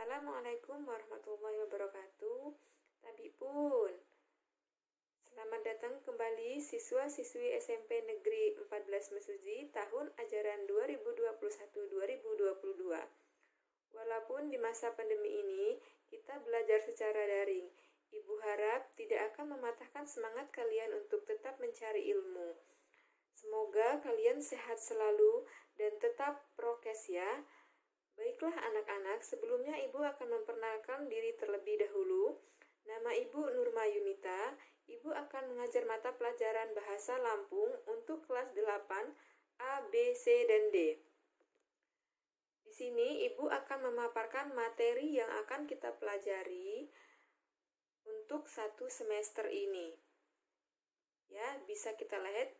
Assalamualaikum warahmatullahi wabarakatuh. Tabi pun. Selamat datang kembali siswa-siswi SMP Negeri 14 Mesuji tahun ajaran 2021-2022. Walaupun di masa pandemi ini kita belajar secara daring, Ibu harap tidak akan mematahkan semangat kalian untuk tetap mencari ilmu. Semoga kalian sehat selalu dan tetap prokes ya. Baiklah anak-anak, sebelumnya Ibu akan memperkenalkan diri terlebih dahulu. Nama Ibu Nurma Yunita. Ibu akan mengajar mata pelajaran Bahasa Lampung untuk kelas 8 A, B, C, dan D. Di sini Ibu akan memaparkan materi yang akan kita pelajari untuk satu semester ini. Ya, bisa kita lihat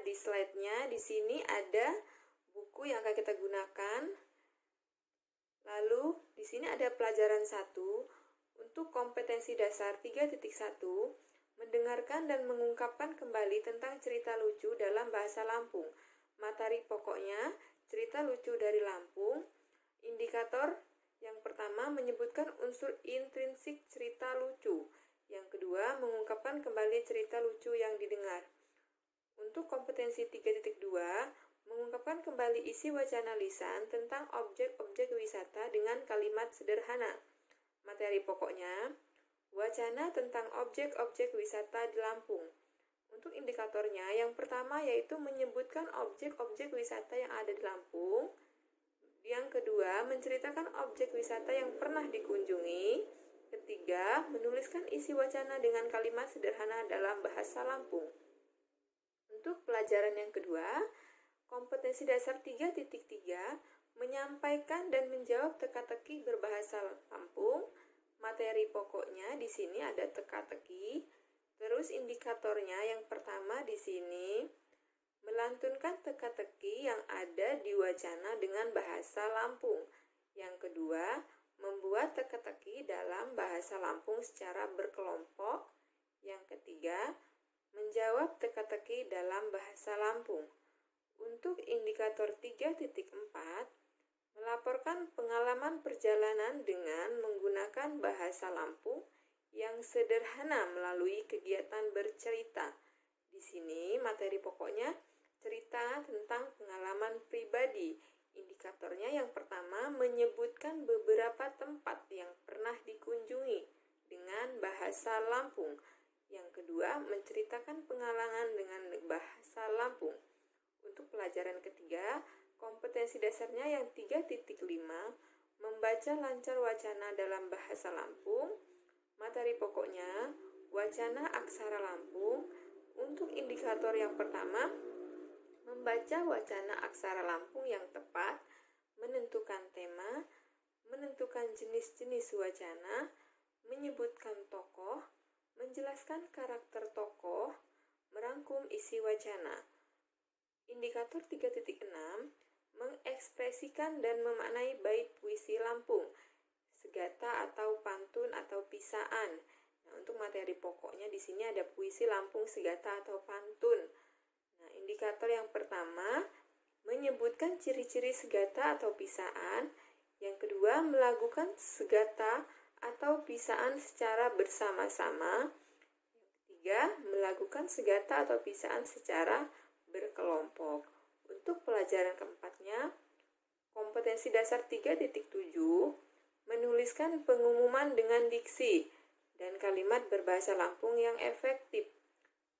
di slide-nya. Di sini ada buku yang akan kita gunakan. Lalu, di sini ada pelajaran 1 untuk kompetensi dasar 3.1, mendengarkan dan mengungkapkan kembali tentang cerita lucu dalam bahasa Lampung. Materi pokoknya, cerita lucu dari Lampung. Indikator yang pertama menyebutkan unsur intrinsik cerita lucu. Yang kedua, mengungkapkan kembali cerita lucu yang didengar. Untuk kompetensi 3.2, mengungkapkan kembali isi wacana lisan tentang objek-objek wisata dengan kalimat sederhana. Materi pokoknya, wacana tentang objek-objek wisata di Lampung. Untuk indikatornya, yang pertama yaitu menyebutkan objek-objek wisata yang ada di Lampung. Yang kedua, menceritakan objek wisata yang pernah dikunjungi. Ketiga, menuliskan isi wacana dengan kalimat sederhana dalam bahasa Lampung. Untuk pelajaran yang kedua, kompetensi dasar 3.3, menyampaikan dan menjawab teka-teki berbahasa Lampung. Materi pokoknya di sini ada teka-teki. Terus indikatornya yang pertama di sini melantunkan teka-teki yang ada di wacana dengan bahasa Lampung. Yang kedua, membuat teka-teki dalam bahasa Lampung secara berkelompok. Yang ketiga, menjawab teka-teki dalam bahasa Lampung. Untuk indikator 3.4, melaporkan pengalaman perjalanan dengan menggunakan bahasa Lampung yang sederhana melalui kegiatan bercerita. Di sini materi pokoknya cerita tentang pengalaman pribadi. Indikatornya yang pertama menyebutkan beberapa tempat yang pernah dikunjungi dengan bahasa Lampung. Yang kedua, menceritakan pengalaman dengan bahasa Lampung. Untuk pelajaran ketiga, kompetensi dasarnya yang 3.5, membaca lancar wacana dalam bahasa Lampung. Materi pokoknya, wacana aksara Lampung. Untuk indikator yang pertama, membaca wacana aksara Lampung yang tepat, menentukan tema, menentukan jenis-jenis wacana, menyebutkan tokoh, menjelaskan karakter tokoh, merangkum isi wacana. Indikator 3.6, mengekspresikan dan memaknai bait puisi Lampung, segata atau pantun atau pisaan. Nah, untuk materi pokoknya di sini ada puisi Lampung, segata atau pantun. Nah, indikator yang pertama menyebutkan ciri-ciri segata atau pisaan. Yang kedua, melakukan segata atau pisaan secara bersama-sama. Yang ketiga, melakukan segata atau pisaan secara berkelompok. Untuk pelajaran keempatnya, kompetensi dasar 3.7, menuliskan pengumuman dengan diksi dan kalimat berbahasa Lampung yang efektif.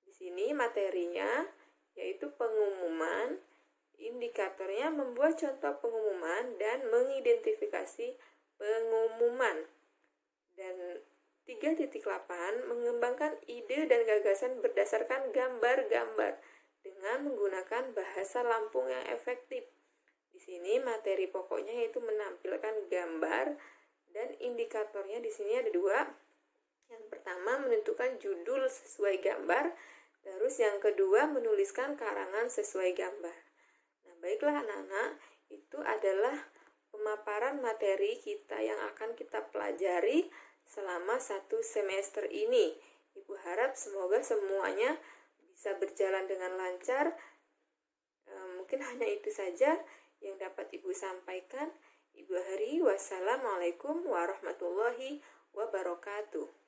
Di sini materinya yaitu pengumuman. Indikatornya membuat contoh pengumuman dan mengidentifikasi pengumuman. Dan 3.8, mengembangkan ide dan gagasan berdasarkan gambar-gambar dengan menggunakan bahasa Lampung yang efektif. Di sini materi pokoknya yaitu menampilkan gambar dan indikatornya di sini ada 2. Yang pertama menentukan judul sesuai gambar, terus yang kedua menuliskan karangan sesuai gambar. Nah, baiklah anak-anak, itu adalah pemaparan materi kita yang akan kita pelajari selama satu semester ini. Ibu harap semoga semuanya bisa berjalan dengan lancar. Mungkin hanya itu saja yang dapat Ibu sampaikan. Ibu Hari, wassalamualaikum warahmatullahi wabarakatuh.